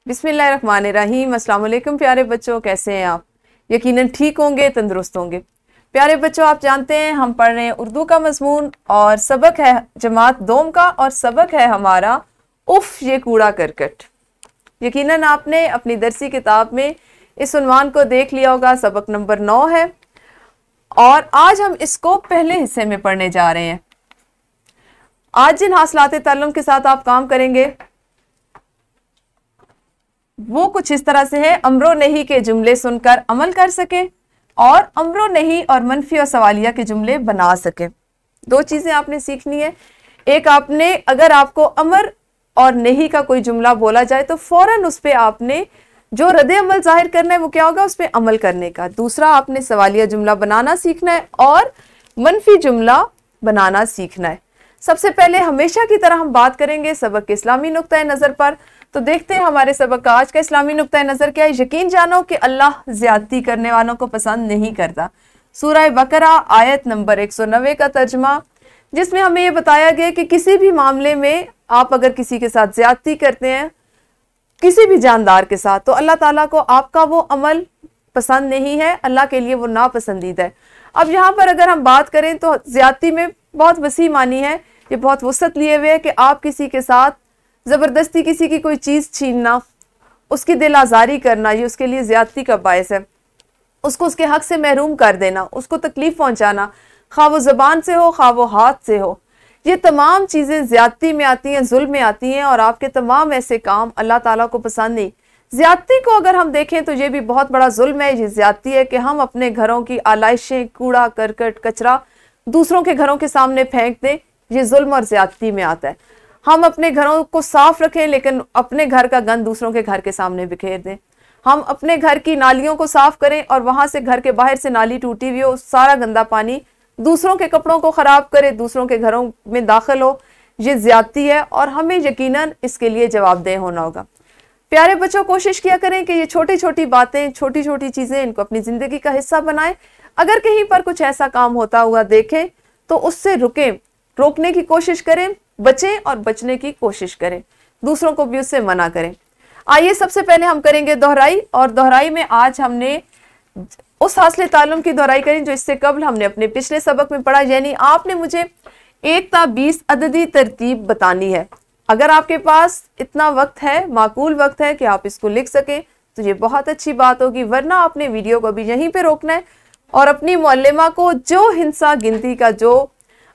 बिस्मिल्लाहिर्रहमानिर्रहीम। अस्सलाम वालेकुम प्यारे बच्चों, कैसे हैं आप? यकीनन ठीक होंगे, तंदुरुस्त होंगे। प्यारे बच्चों, आप जानते हैं हम पढ़ रहे हैं उर्दू का मजमून और सबक है जमात दोम का और सबक है हमारा उफ ये कूड़ा करकट। यकीनन आपने अपनी दरसी किताब में इस उन्वान को देख लिया होगा। सबक नंबर 9 है और आज हम इसको पहले हिस्से में पढ़ने जा रहे हैं। आज जिन हासिलात ताल्लुम के साथ आप काम करेंगे वो कुछ इस तरह से है, अमरो नहीं के जुमले सुनकर अमल कर सके और अमरो नहीं और मनफी और सवालिया के जुमले बना सके। दो चीजें आपने सीखनी है। एक, आपने अगर आपको अमर और नहीं का कोई जुमला बोला जाए तो फौरन उस पर आपने जो रद्द अमल जाहिर करना है वो क्या होगा, उस पर अमल करने का। दूसरा, आपने सवालिया जुमला बनाना सीखना है और मनफी जुमला बनाना सीखना है। सबसे पहले हमेशा की तरह हम बात करेंगे सबक के इस्लामी नुक्ता नज़र पर। तो देखते हैं हमारे सबक का आज का इस्लामी नुक्ता नज़र क्या है। यकीन जानो कि अल्लाह ज्यादती करने वालों को पसंद नहीं करता। सूरह बकरा आयत नंबर 190 का तर्जमा, जिसमें हमें यह बताया गया कि किसी भी मामले में आप अगर किसी के साथ ज्यादती करते हैं, किसी भी जानदार के साथ, तो अल्लाह ताला को आपका वो अमल पसंद नहीं है, अल्लाह के लिए वो नापसंदीदा है। अब यहाँ पर अगर हम बात करें तो ज्यादती में बहुत वसी मानी है, ये बहुत वसत लिए हुए है कि आप किसी के साथ जबरदस्ती किसी की कोई चीज छीनना, उसकी दिल आजारी करना, ये उसके लिए ज्यादती का बायस है। उसको उसके हक से महरूम कर देना, उसको तकलीफ पहुंचाना, खा वो जबान से हो खा वो हाथ से हो, ये तमाम चीजें ज्यादती में आती हैं, जुल्म में आती हैं और आपके तमाम ऐसे काम अल्लाह ताला को पसंद नहीं। ज्यादती को अगर हम देखें तो ये भी बहुत बड़ा जुल्म है। ये ज्यादती है कि हम अपने घरों की आलाइशें, कूड़ा करकट, कचरा दूसरों के घरों के सामने फेंक दें। ये जुल्म और ज्यादती में आता है। हम अपने घरों को साफ रखें लेकिन अपने घर का गंद दूसरों के घर के सामने बिखेर दें। हम अपने घर की नालियों को साफ करें और वहां से घर के बाहर से नाली टूटी हुई हो, सारा गंदा पानी दूसरों के कपड़ों को खराब करे, दूसरों के घरों में दाखिल हो, ये ज्यादती है और हमें यकीनन इसके लिए जवाबदेह होना होगा। प्यारे बच्चों, कोशिश किया करें कि ये छोटी छोटी बातें, छोटी छोटी चीजें, इनको अपनी जिंदगी का हिस्सा बनाएं। अगर कहीं पर कुछ ऐसा काम होता हुआ देखें तो उससे रुकें, रोकने की कोशिश करें, बचें और बचने की कोशिश करें, दूसरों को भी उससे मना करें। आइए सबसे पहले हम करेंगे दोहराई, और दोहराई में आज हमने उस हासिल ताल्लुम की दोहराई करी जो इससे कबल हमने अपने पिछले सबक में पढ़ा। यानी आपने मुझे 1 ता 20 अददी तरतीब बतानी है। अगर आपके पास इतना वक्त है, माकूल वक्त है कि आप इसको लिख सकें तो ये बहुत अच्छी बात होगी, वरना आपने वीडियो को भी यहीं पे रोकना है और अपनी मुअल्लिमा को जो हिंसा गिनती का जो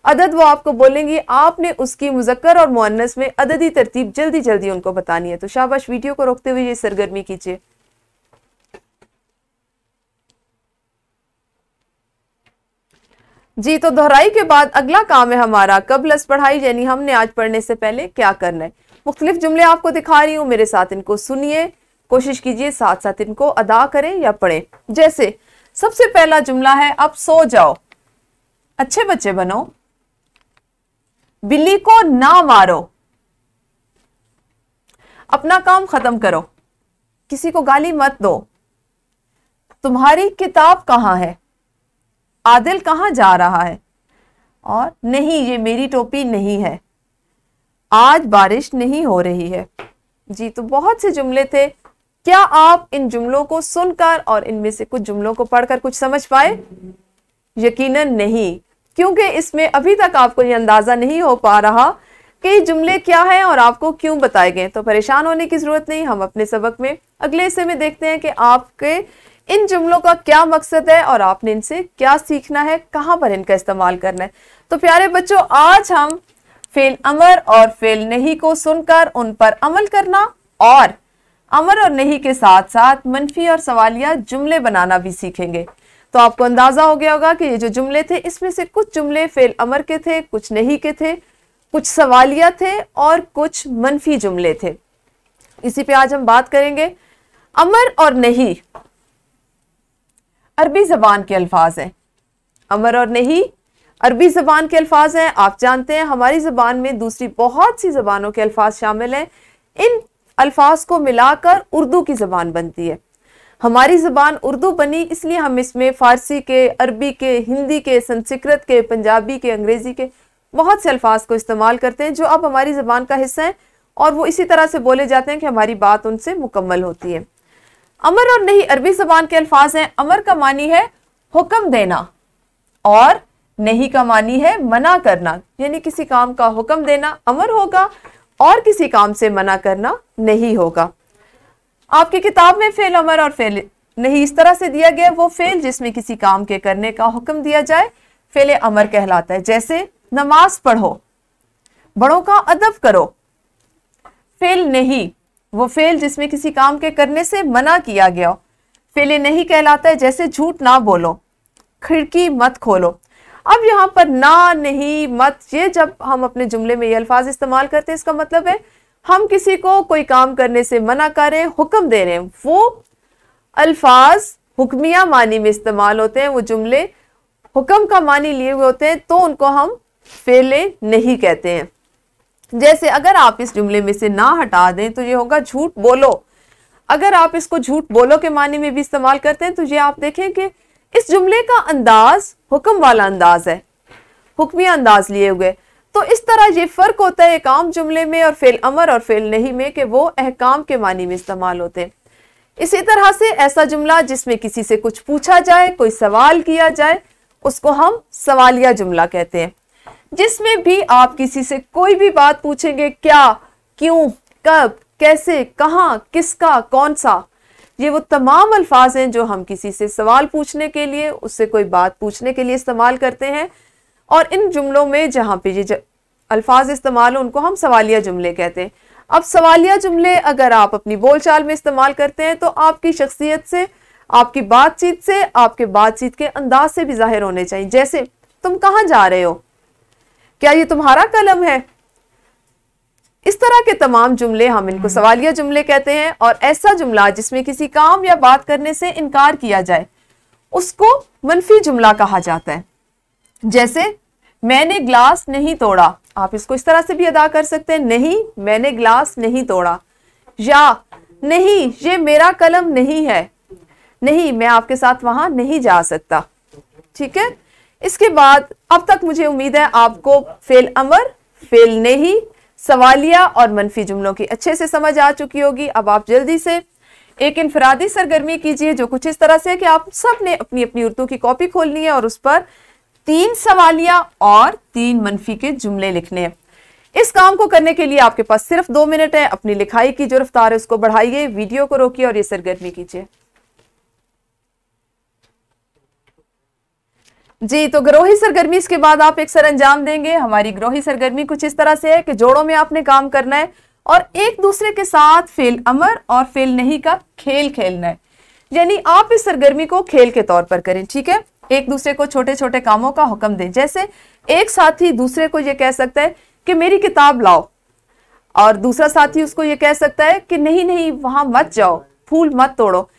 अदद वो आपको बोलेंगी, आपने उसकी मुज़क्कर और मुअन्नस में अददी तरतीब जल्दी जल्दी उनको बतानी है। तो शाबाश, वीडियो को रोकते हुए ये सरगर्मी कीजिए। जी, तो दोहराई के बाद अगला काम है हमारा कबलस पढ़ाई, यानी हमने आज पढ़ने से पहले क्या करना है। मुख्तलिफ जुमले आपको दिखा रही हूं, मेरे साथ इनको सुनिए, कोशिश कीजिए साथ साथ इनको अदा करें या पढ़ें। जैसे सबसे पहला जुमला है, अब सो जाओ, अच्छे बच्चे बनो, बिल्ली को ना मारो, अपना काम खत्म करो, किसी को गाली मत दो, तुम्हारी किताब कहां है, आदिल कहां जा रहा है, और नहीं ये मेरी टोपी नहीं है, आज बारिश नहीं हो रही है। जी, तो बहुत से जुमले थे। क्या आप इन जुमलों को सुनकर और इनमें से कुछ जुमलों को पढ़कर कुछ समझ पाए? यकीनन नहीं, क्योंकि इसमें अभी तक आपको ये अंदाजा नहीं हो पा रहा कि जुमले क्या हैं और आपको क्यों बताए गए। तो परेशान होने की जरूरत नहीं, हम अपने सबक में अगले हिस्से में देखते हैं कि आपके इन जुमलों का क्या मकसद है और आपने इनसे क्या सीखना है, कहां पर इनका इस्तेमाल करना है। तो प्यारे बच्चों, आज हम फेल अमर और फेल नहीं को सुनकर उन पर अमल करना और अमर और नहीं के साथ साथ मनफी और सवालिया जुमले बनाना भी सीखेंगे। तो आपको अंदाजा हो गया होगा कि ये जो जुमले थे इसमें से कुछ जुमले फेल अमर के थे, कुछ नहीं के थे, कुछ सवालिया थे और कुछ मनफी जुमले थे। इसी पे आज हम बात करेंगे। अमर और नहीं अरबी जबान के अल्फाज हैं। अमर और नहीं अरबी जबान के अल्फाज हैं। आप जानते हैं हमारी जबान में दूसरी बहुत सी जबानों के अल्फाज शामिल हैं। इन अल्फाज को मिलाकर उर्दू की जबान बनती है। हमारी जबान उर्दू बनी इसलिए हम इसमें फारसी के, अरबी के, हिंदी के, संस्कृत के, पंजाबी के, अंग्रेजी के बहुत से अल्फाज को इस्तेमाल करते हैं जो अब हमारी जबान का हिस्सा है। और वो इसी तरह से बोले जाते हैं कि हमारी बात उनसे मुकम्मल होती है। अमर और नहीं अरबी ज़बान के अल्फाज हैं। अमर का मानी है हुक्म देना और नहीं का मानी है मना करना, यानी किसी काम का हुक्म देना अमर होगा और किसी काम से मना करना नहीं होगा। आपकी किताब में फेल अमर और फेल नहीं इस तरह से दिया गया, वो फेल जिसमें किसी काम के करने का हुक्म दिया जाए फेल अमर कहलाता है। जैसे नमाज पढ़ो, बड़ों का अदब करो। फेल नहीं वो फेल जिसमें किसी काम के करने से मना किया गया हो, फेल नहीं कहलाता है। जैसे झूठ ना बोलो, खिड़की मत खोलो। अब यहाँ पर ना, नहीं, मत, ये जब हम अपने जुमले में ये अल्फाज इस्तेमाल करते हैं, इसका मतलब है हम किसी को कोई काम करने से मना कर रहे हैं, हुक्म दे रहे हैं। वो अल्फाज हुक्मिया मानी में इस्तेमाल होते हैं, वो जुमले हुक्म का मानी लिए हुए होते हैं, तो उनको हम फेले नहीं कहते हैं। जैसे अगर आप इस जुमले में से ना हटा दें तो ये होगा झूठ बोलो। अगर आप इसको झूठ बोलो के मानी में भी इस्तेमाल करते हैं तो ये आप देखें कि इस जुमले का अंदाज हुक्म वाला अंदाज है, हुक्मिया अंदाज लिए हुए। तो इस तरह ये फर्क होता है एक आम जुमले में और फेल अमर और फेल नहीं में कि वो अहकाम के मानी में इस्तेमाल होते हैं। इसी तरह से ऐसा जुमला जिसमें किसी से कुछ पूछा जाए, कोई सवाल किया जाए, उसको हम सवालिया जुमला कहते हैं। जिसमें भी आप किसी से कोई भी बात पूछेंगे, क्या, क्यों, कब, कैसे, कहां, किसका, कौन सा, ये वो तमाम अल्फाज हैं जो हम किसी से सवाल पूछने के लिए, उससे कोई बात पूछने के लिए इस्तेमाल करते हैं। और इन जुमलों में जहां पे ये अल्फाज इस्तेमाल हो उनको हम सवालिया जुमले कहते हैं। अब सवालिया जुमले अगर आप अपनी बोलचाल में इस्तेमाल करते हैं तो आपकी शख्सियत से, आपकी बातचीत से, आपके बातचीत के अंदाज से भी जाहिर होने चाहिए। जैसे तुम कहां जा रहे हो, क्या ये तुम्हारा कलम है। इस तरह के तमाम जुमले हम इनको सवालिया जुमले कहते हैं। और ऐसा जुमला जिसमें किसी काम या बात करने से इनकार किया जाए उसको मनफी जुमला कहा जाता है। जैसे मैंने ग्लास नहीं तोड़ा, आप इसको इस तरह से भी अदा कर सकते हैं, नहीं मैंने ग्लास नहीं तोड़ा, या नहीं ये मेरा कलम नहीं है, नहीं मैं आपके साथ वहां नहीं जा सकता। ठीक है, इसके बाद अब तक मुझे उम्मीद है आपको फेल अमर, फेल नहीं, सवालिया और मनफी जुमलों की अच्छे से समझ आ चुकी होगी। अब आप जल्दी से एक इनफरादी सरगर्मी कीजिए जो कुछ इस तरह से है कि आप सब ने अपनी अपनी उर्दू की कॉपी खोलनी है और उस पर 3 सवालिया और 3 मनफी के जुमले लिखने हैं। इस काम को करने के लिए आपके पास सिर्फ 2 मिनट है। अपनी लिखाई की जो रफ्तार है उसको बढ़ाइए, वीडियो को रोकिए और ये सरगर्मी कीजिए। जी, तो ग्रोही सरगर्मी इसके बाद आप एक सर अंजाम देंगे। हमारी ग्रोही सरगर्मी कुछ इस तरह से है कि जोड़ों में आपने काम करना है और एक दूसरे के साथ फेल अमर और फेल नहीं का खेल खेलना है, यानी आप इस सरगर्मी को खेल के तौर पर करें। ठीक है, एक दूसरे को छोटे छोटे कामों का हुक्म दें। जैसे एक साथी दूसरे को यह कह सकता है कि मेरी किताब लाओ, और दूसरा साथी उसको यह कह सकता है कि नहीं नहीं वहां मत जाओ, फूल मत तोड़ो।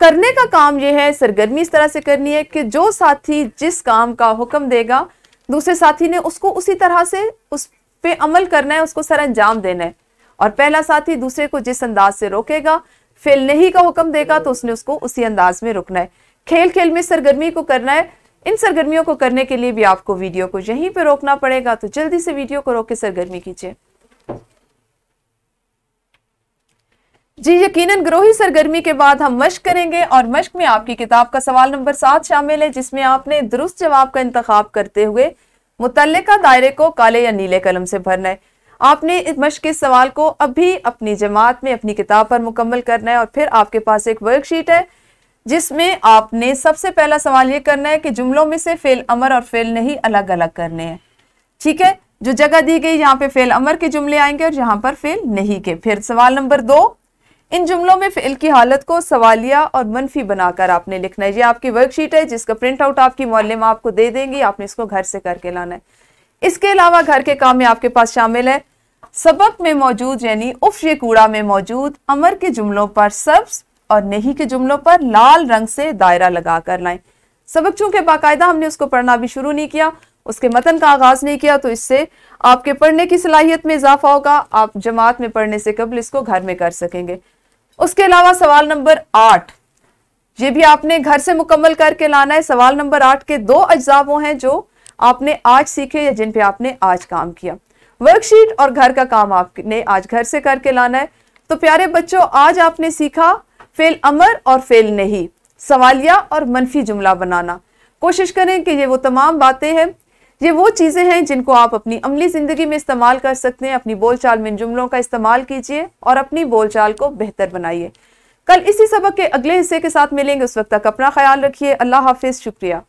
करने का काम यह है, सरगर्मी इस तरह से करनी है कि जो साथी जिस काम का हुक्म देगा दूसरे साथी ने उसको उसी तरह से उस पे अमल करना है, उसको सर अंजाम देना है। और पहला साथी दूसरे को जिस अंदाज से रोकेगा, फेल नहीं का हुक्म देगा तो उसने उसको उसी अंदाज में रुकना है। खेल खेल में सरगर्मी को करना है। इन सरगर्मियों को करने के लिए भी आपको वीडियो को यहीं पे रोकना पड़ेगा, तो जल्दी से वीडियो को रोक के सरगर्मी कीजिए। जी, यकीनन ग्रोही सरगर्मी के बाद हम मश्क करेंगे और मश्क में आपकी किताब का सवाल नंबर 7 शामिल है, जिसमें आपने दुरुस्त जवाब का इंतखाब करते हुए मुतल्लिका दायरे को काले या नीले कलम से भरना है। आपने इस मश्क के सवाल को अभी अपनी जमात में अपनी किताब पर मुकम्मल करना है और फिर आपके पास एक वर्कशीट है जिसमें आपने सबसे पहला सवाल ये करना है कि जुमलों में से फेल अमर और फेल नहीं अलग अलग करने हैं। ठीक है, जो जगह दी गई यहाँ पे फेल अमर के जुमले आएंगे और यहाँ पर फेल नहीं के। फिर सवाल नंबर 2, इन जुमलों में फेल की हालत को सवालिया और मनफी बनाकर आपने लिखना है। ये आपकी वर्कशीट है जिसका प्रिंट आउट आपकी मुअल्लिमा आपको दे देंगी, आपने इसको घर से करके लाना है। इसके अलावा घर के काम में आपके पास शामिल है सबक में मौजूद यानी उफ ये कूड़ा में मौजूद अमर के जुमलों पर सब्ज और नहीं के जुमलों पर लाल रंग से दायरा लगा कर लाएं। सबक चूंकि बाकायदा हमने उसको पढ़ना भी शुरू नहीं किया, उसके मतन का आगाज नहीं किया, तो इससे आपके पढ़ने की सलाहियत में इजाफा होगा। आप जमात में पढ़ने से कबल इसको घर में कर सकेंगे। उसके अलावा सवाल नंबर 8 ये भी आपने घर से मुकम्मल करके लाना है। सवाल नंबर 8 के 2 अज्जा वो हैं जो आपने आज सीखे या जिन पे आपने आज काम किया। वर्कशीट और घर का काम आपने आज घर से करके लाना है। तो प्यारे बच्चों, आज आपने सीखा फेल अमर और फेल नहीं, सवालिया और मनफी जुमला बनाना। कोशिश करें कि ये वो तमाम बातें हैं, ये वो चीज़ें हैं जिनको आप अपनी अमली ज़िंदगी में इस्तेमाल कर सकते हैं। अपनी बोलचाल में इन जुमलों का इस्तेमाल कीजिए और अपनी बोलचाल को बेहतर बनाइए। कल इसी सबक के अगले हिस्से के साथ मिलेंगे, उस वक्त तक अपना ख्याल रखिए। अल्लाह हाफिज़, शुक्रिया।